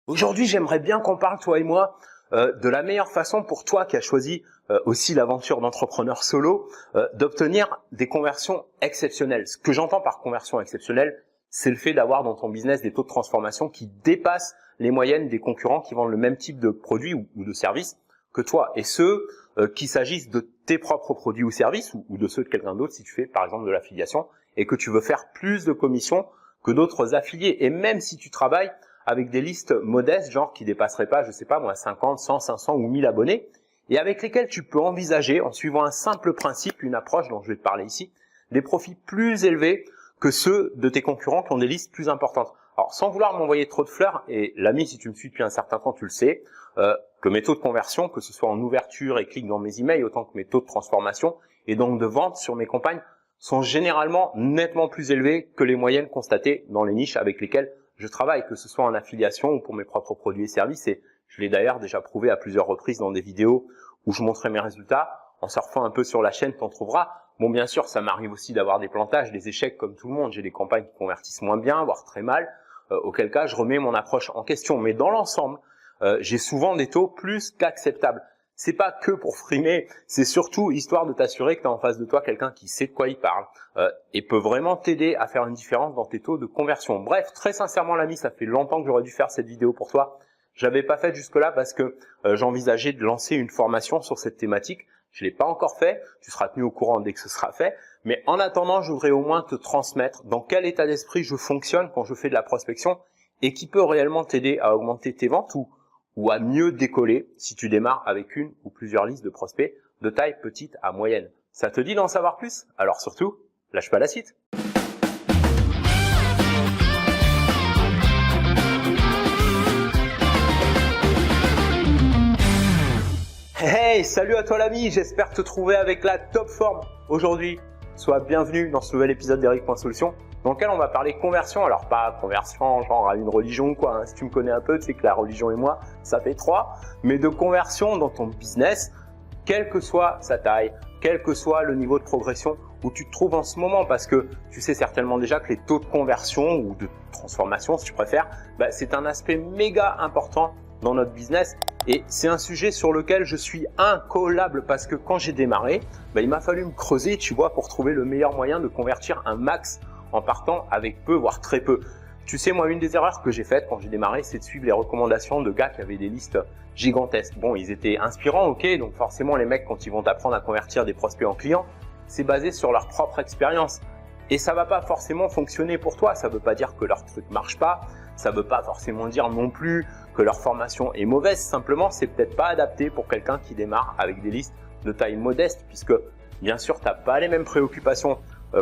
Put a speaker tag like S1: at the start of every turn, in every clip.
S1: Aujourd'hui, j'aimerais bien qu'on parle, toi et moi, de la meilleure façon pour toi qui as choisi aussi l'aventure d'entrepreneur solo, d'obtenir des conversions exceptionnelles. Ce que j'entends par conversion exceptionnelle, c'est le fait d'avoir dans ton business des taux de transformation qui dépassent les moyennes des concurrents qui vendent le même type de produit ou de service que toi. Et ceux qu'il s'agisse de tes propres produits ou services ou de ceux de quelqu'un d'autre si tu fais par exemple de l'affiliation et que tu veux faire plus de commissions que d'autres affiliés. Et même si tu travailles avec des listes modestes, genre qui dépasseraient pas, je sais pas moi, 50, 100, 500 ou 1000 abonnés, et avec lesquels tu peux envisager, en suivant un simple principe, une approche dont je vais te parler ici, des profits plus élevés que ceux de tes concurrents qui ont des listes plus importantes. Alors, sans vouloir m'envoyer trop de fleurs, et l'ami, si tu me suis depuis un certain temps, tu le sais, que mes taux de conversion, que ce soit en ouverture et clic dans mes emails, autant que mes taux de transformation et donc de vente sur mes campagnes, sont généralement nettement plus élevés que les moyennes constatées dans les niches avec lesquelles je travaille, que ce soit en affiliation ou pour mes propres produits et services. Et je l'ai d'ailleurs déjà prouvé à plusieurs reprises dans des vidéos où je montrais mes résultats. En surfant un peu sur la chaîne, t'en trouveras. Bon, bien sûr, ça m'arrive aussi d'avoir des plantages, des échecs comme tout le monde. J'ai des campagnes qui convertissent moins bien, voire très mal, auquel cas je remets mon approche en question. Mais dans l'ensemble, j'ai souvent des taux plus qu'acceptables. C'est pas que pour frimer, c'est surtout histoire de t'assurer que tu as en face de toi quelqu'un qui sait de quoi il parle et peut vraiment t'aider à faire une différence dans tes taux de conversion. Bref, très sincèrement l'ami, ça fait longtemps que j'aurais dû faire cette vidéo pour toi. J'avais pas fait jusque-là parce que j'envisageais de lancer une formation sur cette thématique. Je l'ai pas encore fait, tu seras tenu au courant dès que ce sera fait. Mais en attendant, je voudrais au moins te transmettre dans quel état d'esprit je fonctionne quand je fais de la prospection et qui peut réellement t'aider à augmenter tes ventes ou à mieux décoller si tu démarres avec une ou plusieurs listes de prospects de taille petite à moyenne. Ça te dit d'en savoir plus? Alors surtout, lâche pas la suite. Hey, salut à toi l'ami, j'espère te trouver avec la top forme aujourd'hui. Sois bienvenue dans ce nouvel épisode d'Eric.Solutions dans lequel on va parler conversion. Alors pas conversion genre à une religion ou quoi, hein. Si tu me connais un peu, tu sais que la religion et moi, ça fait trois. Mais de conversion dans ton business, quelle que soit sa taille, quel que soit le niveau de progression où tu te trouves en ce moment. Parce que tu sais certainement déjà que les taux de conversion ou de transformation si tu préfères, c'est un aspect méga important dans notre business. Et c'est un sujet sur lequel je suis incollable parce que quand j'ai démarré, il m'a fallu me creuser, tu vois, pour trouver le meilleur moyen de convertir un max en partant avec peu, voire très peu. Tu sais, moi, une des erreurs que j'ai faites quand j'ai démarré, c'est de suivre les recommandations de gars qui avaient des listes gigantesques. Bon, ils étaient inspirants, ok, donc forcément, les mecs, quand ils vont t'apprendre à convertir des prospects en clients, c'est basé sur leur propre expérience. Et ça va pas forcément fonctionner pour toi. Ça veut pas dire que leur truc marche pas. Ça veut pas forcément dire non plus que leur formation est mauvaise. Simplement, c'est peut-être pas adapté pour quelqu'un qui démarre avec des listes de taille modeste, puisque bien sûr, t'as pas les mêmes préoccupations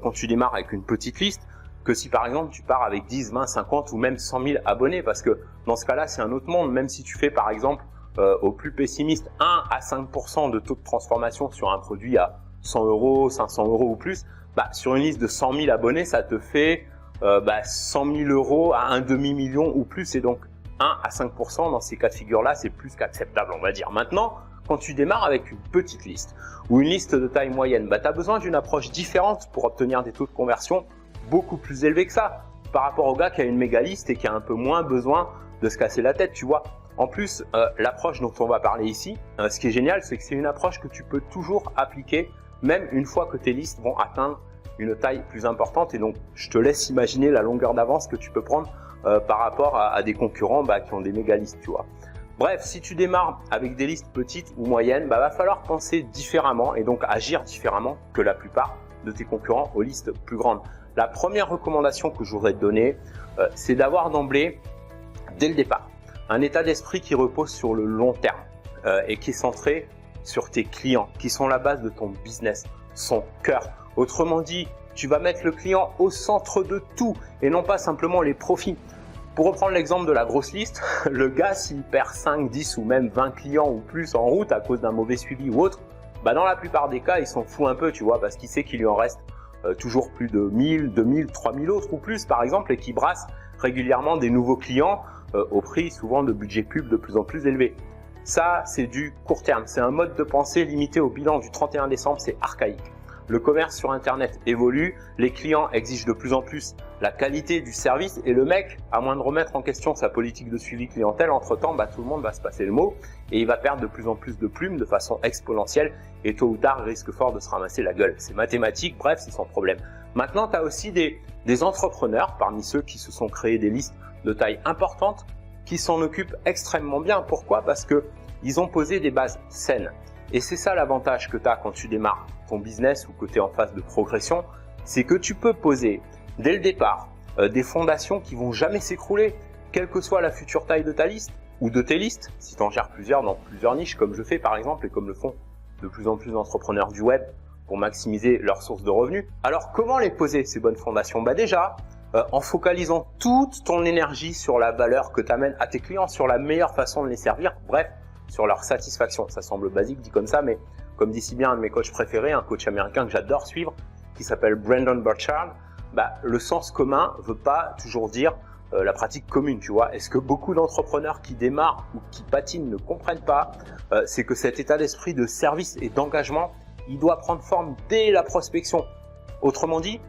S1: quand tu démarres avec une petite liste que si par exemple tu pars avec 10, 20, 50 ou même 100 000 abonnés, parce que dans ce cas-là, c'est un autre monde. Même si tu fais par exemple au plus pessimiste 1 à 5% de taux de transformation sur un produit à 100 euros, 500 euros ou plus, sur une liste de 100 000 abonnés, ça te fait 100 000 euros à un demi-million ou plus. Et donc 1 à 5% dans ces cas de figure-là, c'est plus qu'acceptable, on va dire. Maintenant, quand tu démarres avec une petite liste ou une liste de taille moyenne, tu as besoin d'une approche différente pour obtenir des taux de conversion beaucoup plus élevés que ça par rapport au gars qui a une méga liste et qui a un peu moins besoin de se casser la tête, tu vois. En plus, l'approche dont on va parler ici, ce qui est génial, c'est que c'est une approche que tu peux toujours appliquer même une fois que tes listes vont atteindre une taille plus importante. Et donc, je te laisse imaginer la longueur d'avance que tu peux prendre par rapport à des concurrents qui ont des méga listes, tu vois. Bref, si tu démarres avec des listes petites ou moyennes, va falloir penser différemment et donc agir différemment que la plupart de tes concurrents aux listes plus grandes. La première recommandation que je voudrais te donner, c'est d'avoir d'emblée, dès le départ, un état d'esprit qui repose sur le long terme et qui est centré sur tes clients, qui sont la base de ton business, son cœur. Autrement dit, tu vas mettre le client au centre de tout et non pas simplement les profits. Pour reprendre l'exemple de la grosse liste, le gars, s'il perd 5, 10 ou même 20 clients ou plus en route à cause d'un mauvais suivi ou autre, dans la plupart des cas, il s'en fout un peu, tu vois, parce qu'il sait qu'il lui en reste toujours plus de 1000, 2000, 3000 autres ou plus, par exemple, et qui brasse régulièrement des nouveaux clients au prix souvent de budget pub de plus en plus élevé. Ça, c'est du court terme. C'est un mode de pensée limité au bilan du 31 décembre, c'est archaïque. Le commerce sur Internet évolue, les clients exigent de plus en plus la qualité du service et le mec, à moins de remettre en question sa politique de suivi clientèle, entre-temps, tout le monde va se passer le mot et il va perdre de plus en plus de plumes de façon exponentielle et tôt ou tard, il risque fort de se ramasser la gueule. C'est mathématique, bref, c'est sans problème. Maintenant, tu as aussi des entrepreneurs, parmi ceux qui se sont créés des listes de taille importante, qui s'en occupent extrêmement bien. Pourquoi? Parce que ils ont posé des bases saines. Et c'est ça l'avantage que tu as quand tu démarres ton business ou que tu es en phase de progression, c'est que tu peux poser dès le départ des fondations qui vont jamais s'écrouler, quelle que soit la future taille de ta liste ou de tes listes, si tu en gères plusieurs dans plusieurs niches, comme je fais par exemple et comme le font de plus en plus d'entrepreneurs du web pour maximiser leurs sources de revenus. Alors comment les poser ces bonnes fondations? Déjà, en focalisant toute ton énergie sur la valeur que tu amènes à tes clients, sur la meilleure façon de les servir, bref, sur leur satisfaction. Ça semble basique dit comme ça, mais comme dit si bien un de mes coachs préférés, un coach américain que j'adore suivre, qui s'appelle Brendon Burchard, le sens commun veut pas toujours dire la pratique commune, tu vois. Est-ce que beaucoup d'entrepreneurs qui démarrent ou qui patinent ne comprennent pas, c'est que cet état d'esprit de service et d'engagement, il doit prendre forme dès la prospection. Autrement dit,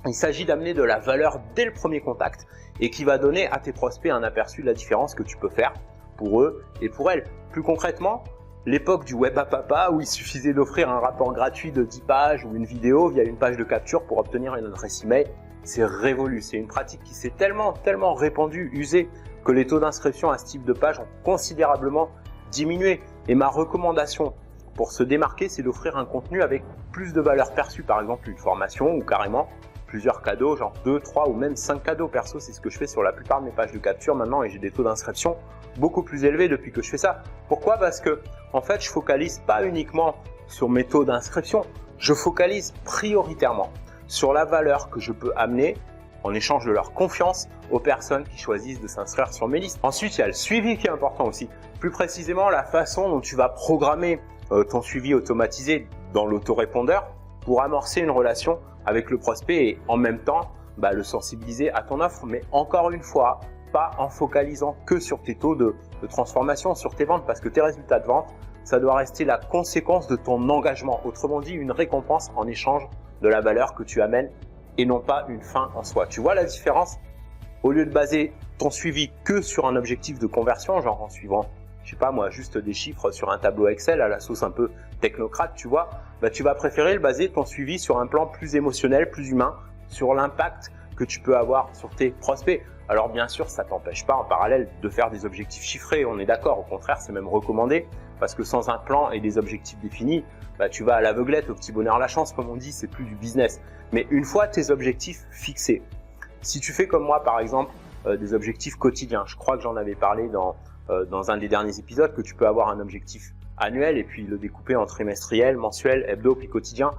S1: il s'agit d'amener de la valeur dès le premier contact et qui va donner à tes prospects un aperçu de la différence que tu peux faire pour eux et pour elles. Plus concrètement, l'époque du web à papa où il suffisait d'offrir un rapport gratuit de 10 pages ou une vidéo via une page de capture pour obtenir une adresse email, c'est révolu. C'est une pratique qui s'est tellement répandue, usée, que les taux d'inscription à ce type de page ont considérablement diminué. Et ma recommandation pour se démarquer, c'est d'offrir un contenu avec plus de valeur perçue, par exemple une formation ou carrément plusieurs cadeaux, genre 2, 3 ou même 5 cadeaux. Perso, c'est ce que je fais sur la plupart de mes pages de capture maintenant et j'ai des taux d'inscription beaucoup plus élevés depuis que je fais ça. Pourquoi? Parce que en fait, je focalise pas uniquement sur mes taux d'inscription, je focalise prioritairement sur la valeur que je peux amener en échange de leur confiance aux personnes qui choisissent de s'inscrire sur mes listes. Ensuite, il y a le suivi qui est important aussi. Plus précisément, la façon dont tu vas programmer ton suivi automatisé dans l'autorépondeur pour amorcer une relation avec le prospect et en même temps le sensibiliser à ton offre. Mais encore une fois, pas en focalisant que sur tes taux de transformation, sur tes ventes, parce que tes résultats de vente, ça doit rester la conséquence de ton engagement. Autrement dit, une récompense en échange de la valeur que tu amènes et non pas une fin en soi. Tu vois la différence? Au lieu de baser ton suivi que sur un objectif de conversion, genre en suivant, je sais pas moi, juste des chiffres sur un tableau Excel à la sauce un peu technocrate, tu vois, tu vas préférer le baser ton suivi sur un plan plus émotionnel, plus humain, sur l'impact que tu peux avoir sur tes prospects. Alors bien sûr, ça t'empêche pas en parallèle de faire des objectifs chiffrés, on est d'accord, au contraire, c'est même recommandé, parce que sans un plan et des objectifs définis, tu vas à l'aveuglette, au petit bonheur la chance, comme on dit, c'est plus du business. Mais une fois tes objectifs fixés, si tu fais comme moi par exemple des objectifs quotidiens, je crois que j'en avais parlé dans un des derniers épisodes, que tu peux avoir un objectif annuel et puis le découper en trimestriel, mensuel, hebdo puis quotidien,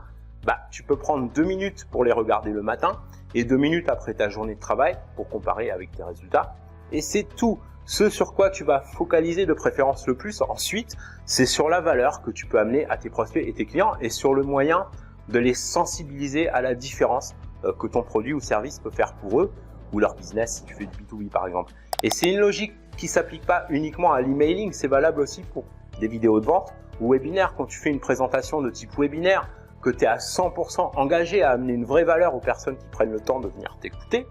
S1: tu peux prendre 2 minutes pour les regarder le matin et 2 minutes après ta journée de travail pour comparer avec tes résultats. Et c'est tout. Ce sur quoi tu vas focaliser de préférence le plus ensuite, c'est sur la valeur que tu peux amener à tes prospects et tes clients et sur le moyen de les sensibiliser à la différence que ton produit ou service peut faire pour eux ou leur business si tu fais du B2B par exemple. Et c'est une logique qui s'applique pas uniquement à l'emailing, c'est valable aussi pour des vidéos de vente ou webinaires. Quand tu fais une présentation de type webinaire, que tu es à 100% engagé à amener une vraie valeur aux personnes qui prennent le temps de venir t'écouter,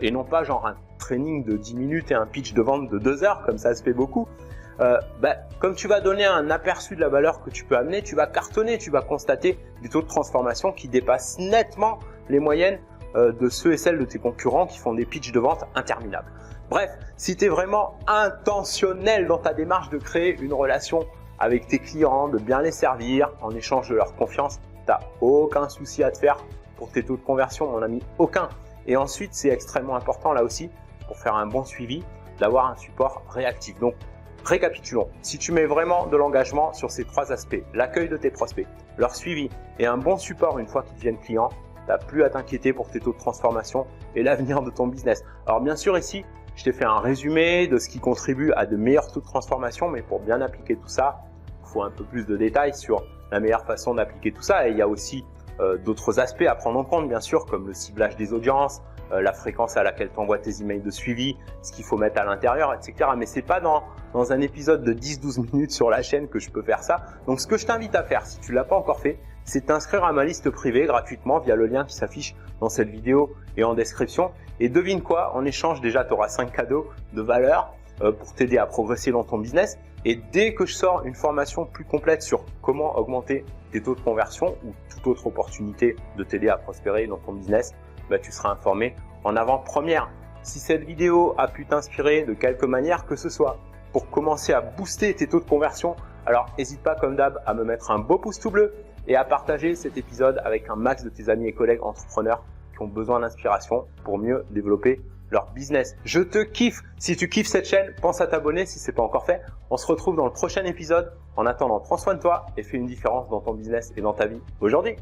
S1: et non pas genre un training de 10 minutes et un pitch de vente de 2 heures, comme ça se fait beaucoup. Comme tu vas donner un aperçu de la valeur que tu peux amener, tu vas cartonner, tu vas constater des taux de transformation qui dépassent nettement les moyennes de ceux et celles de tes concurrents qui font des pitchs de vente interminables. Bref, si tu es vraiment intentionnel dans ta démarche de créer une relation avec tes clients, de bien les servir en échange de leur confiance, tu n'as aucun souci à te faire pour tes taux de conversion, mon ami, aucun. Et ensuite, c'est extrêmement important là aussi, pour faire un bon suivi, d'avoir un support réactif. Donc, récapitulons. Si tu mets vraiment de l'engagement sur ces 3 aspects, l'accueil de tes prospects, leur suivi et un bon support une fois qu'ils deviennent clients, tu n'as plus à t'inquiéter pour tes taux de transformation et l'avenir de ton business. Alors bien sûr ici, je t'ai fait un résumé de ce qui contribue à de meilleurs taux de transformation, mais pour bien appliquer tout ça, il faut un peu plus de détails sur la meilleure façon d'appliquer tout ça. Et il y a aussi d'autres aspects à prendre en compte, bien sûr, comme le ciblage des audiences, la fréquence à laquelle tu envoies tes emails de suivi, ce qu'il faut mettre à l'intérieur, etc. Mais c'est pas dans un épisode de 10-12 minutes sur la chaîne que je peux faire ça. Donc ce que je t'invite à faire, si tu l'as pas encore fait, c'est t'inscrire à ma liste privée gratuitement via le lien qui s'affiche dans cette vidéo et en description. Et devine quoi, en échange déjà tu auras 5 cadeaux de valeur pour t'aider à progresser dans ton business. Et dès que je sors une formation plus complète sur comment augmenter tes taux de conversion ou toute autre opportunité de t'aider à prospérer dans ton business, tu seras informé en avant-première. Si cette vidéo a pu t'inspirer de quelque manière que ce soit pour commencer à booster tes taux de conversion, alors n'hésite pas comme d'hab à me mettre un beau pouce tout bleu et à partager cet épisode avec un max de tes amis et collègues entrepreneurs qui ont besoin d'inspiration pour mieux développer leur business. Je te kiffe. Si tu kiffes cette chaîne, pense à t'abonner si ce n'est pas encore fait. On se retrouve dans le prochain épisode. En attendant, prends soin de toi et fais une différence dans ton business et dans ta vie aujourd'hui.